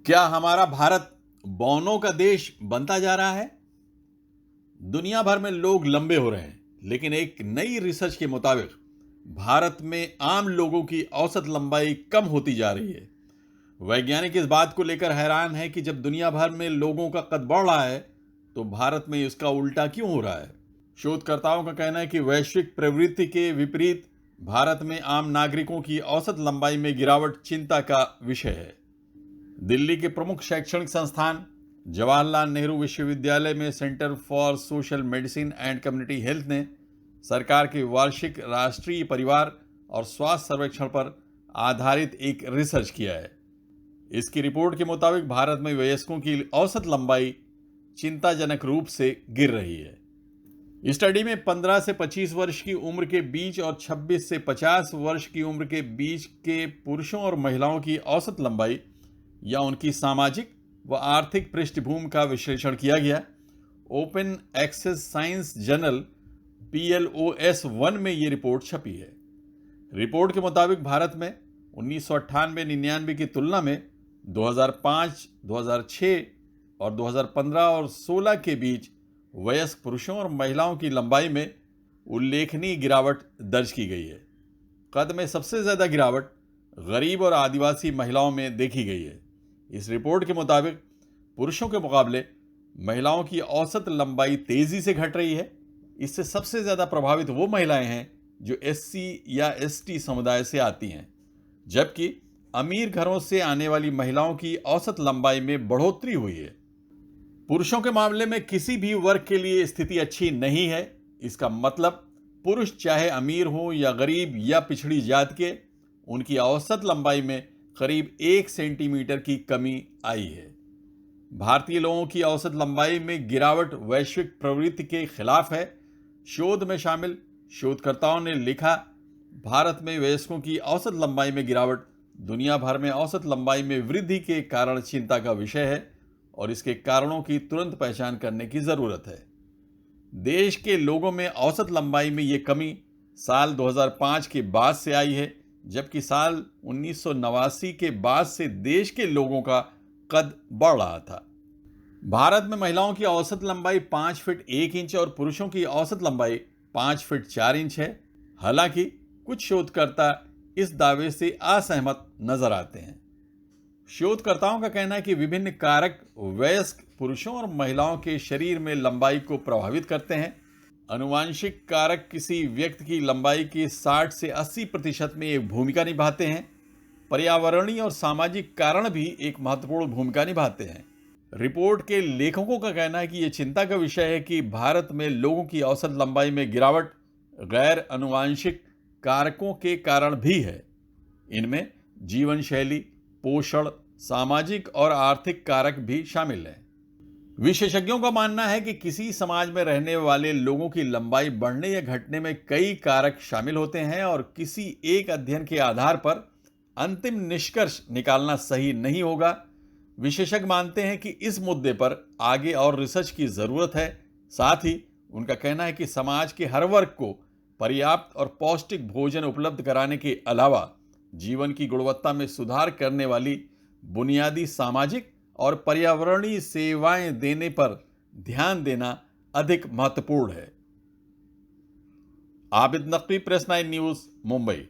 क्या हमारा भारत बौनों का देश बनता जा रहा है? दुनिया भर में लोग लंबे हो रहे हैं, लेकिन एक नई रिसर्च के मुताबिक भारत में आम लोगों की औसत लंबाई कम होती जा रही है। वैज्ञानिक इस बात को लेकर हैरान है कि जब दुनिया भर में लोगों का कद बढ़ रहा है, तो भारत में इसका उल्टा क्यों हो रहा है? शोधकर्ताओं का कहना है कि वैश्विक प्रवृत्ति के विपरीत भारत में आम नागरिकों की औसत लंबाई में गिरावट चिंता का विषय है। दिल्ली के प्रमुख शैक्षणिक संस्थान जवाहरलाल नेहरू विश्वविद्यालय में centre for social medicine and community health ने सरकार के वार्षिक राष्ट्रीय परिवार और स्वास्थ्य सर्वेक्षण पर आधारित एक रिसर्च किया है। इसकी रिपोर्ट के मुताबिक भारत में वयस्कों की औसत लंबाई चिंताजनक रूप से गिर रही है। स्टडी में 15 से 25 वर्ष की उम्र के बीच और 26 से 50 वर्ष की उम्र के बीच के पुरुषों और महिलाओं की औसत लंबाई या उनकी सामाजिक व आर्थिक पृष्ठभूमि का विश्लेषण किया गया। Open access science journal PLOS 1 में ये रिपोर्ट छपी है। रिपोर्ट के मुताबिक भारत में 1998-99 की तुलना में 2005, 2006 और 2015 और 16 के बीच वयस्क पुरुषों और महिलाओं की लंबाई में उल्लेखनीय गिरावट दर्ज की गई है। कद में सबसे ज़्यादा गिरावट गरीब और आदिवासी महिलाओं में देखी गई है। इस रिपोर्ट के मुताबिक पुरुषों के मुकाबले महिलाओं की औसत लंबाई तेजी से घट रही है। इससे सबसे ज़्यादा प्रभावित वो महिलाएं हैं जो SC या ST समुदाय से आती हैं, जबकि अमीर घरों से आने वाली महिलाओं की औसत लंबाई में बढ़ोतरी हुई है। पुरुषों के मामले में किसी भी वर्ग के लिए स्थिति अच्छी नहीं है। इसका मतलब पुरुष चाहे अमीर हो या गरीब या पिछड़ी जात के, उनकी औसत लंबाई में करीब 1 सेंटीमीटर की कमी आई है। भारतीय लोगों की औसत लंबाई में गिरावट वैश्विक प्रवृत्ति के खिलाफ है। शोध में शामिल शोधकर्ताओं ने लिखा, भारत में वयस्कों की औसत लंबाई में गिरावट दुनिया भर में औसत लंबाई में वृद्धि के कारण चिंता का विषय है और इसके कारणों की तुरंत पहचान करने की जरूरत है। देश के लोगों में औसत लंबाई में ये कमी साल 2005 के बाद से आई है, जबकि साल 1989 के बाद से देश के लोगों का कद बढ़ रहा था। भारत में महिलाओं की औसत लंबाई 5 फीट 1 इंच और पुरुषों की औसत लंबाई 5 फीट 4 इंच है। हालांकि कुछ शोधकर्ता इस दावे से असहमत नजर आते हैं। शोधकर्ताओं का कहना है कि विभिन्न कारक वयस्क पुरुषों और महिलाओं के शरीर में लंबाई को प्रभावित करते हैं। आनुवांशिक कारक किसी व्यक्ति की लंबाई के 60 से 80% में एक भूमिका निभाते हैं। पर्यावरणीय और सामाजिक कारण भी एक महत्वपूर्ण भूमिका निभाते हैं। रिपोर्ट के लेखकों का कहना है कि यह चिंता का विषय है कि भारत में लोगों की औसत लंबाई में गिरावट गैर आनुवांशिक कारकों के कारण भी है। इनमें जीवन शैली, पोषण, सामाजिक और आर्थिक कारक भी शामिल हैं। विशेषज्ञों का मानना है कि किसी समाज में रहने वाले लोगों की लंबाई बढ़ने या घटने में कई कारक शामिल होते हैं और किसी एक अध्ययन के आधार पर अंतिम निष्कर्ष निकालना सही नहीं होगा। विशेषज्ञ मानते हैं कि इस मुद्दे पर आगे और रिसर्च की जरूरत है। साथ ही उनका कहना है कि समाज के हर वर्ग को पर्याप्त और पौष्टिक भोजन उपलब्ध कराने के अलावा जीवन की गुणवत्ता में सुधार करने वाली बुनियादी सामाजिक और पर्यावरणीय सेवाएं देने पर ध्यान देना अधिक महत्वपूर्ण है। Abid Naqvi, press 9 news, Mumbai.